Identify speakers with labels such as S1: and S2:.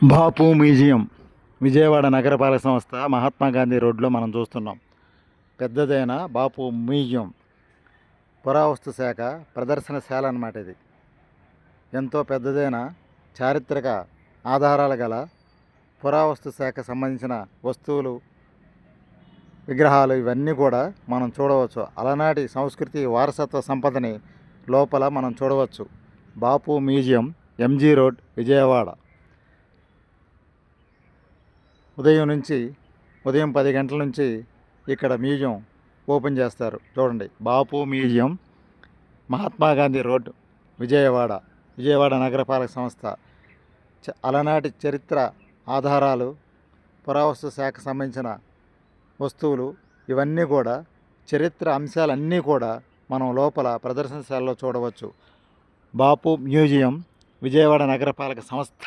S1: బాపు museum Vijayawada నగరపాలక సంస్థ మహాత్మా గాంధీ రోడ్లో మనం చూస్తున్నాం. పెద్దదైన బాపు మ్యూజియం పురావస్తు శాఖ ప్రదర్శనశాల అన్నమాట. ఇది ఎంతో పెద్దదైన చారిత్రక ఆధారాలు గల పురావస్తు శాఖ సంబంధించిన వస్తువులు, విగ్రహాలు ఇవన్నీ కూడా మనం చూడవచ్చు. అలనాటి సంస్కృతి వారసత్వ సంపదని లోపల మనం చూడవచ్చు. బాపు మ్యూజియం, ఎంజీ రోడ్, విజయవాడ. ఉదయం 10 గంటల నుంచి ఇక్కడ మ్యూజియం ఓపెన్ చేస్తారు. చూడండి, బాపు మ్యూజియం, మహాత్మా గాంధీ రోడ్, విజయవాడ నగరపాలక సంస్థ. అలనాటి చరిత్ర ఆధారాలు, పురావస్తు శాఖకు సంబంధించిన వస్తువులు ఇవన్నీ కూడా, చరిత్ర అంశాలన్నీ కూడా మనం లోపల ప్రదర్శనశాలలో చూడవచ్చు. బాపు మ్యూజియం, విజయవాడ నగరపాలక సంస్థ.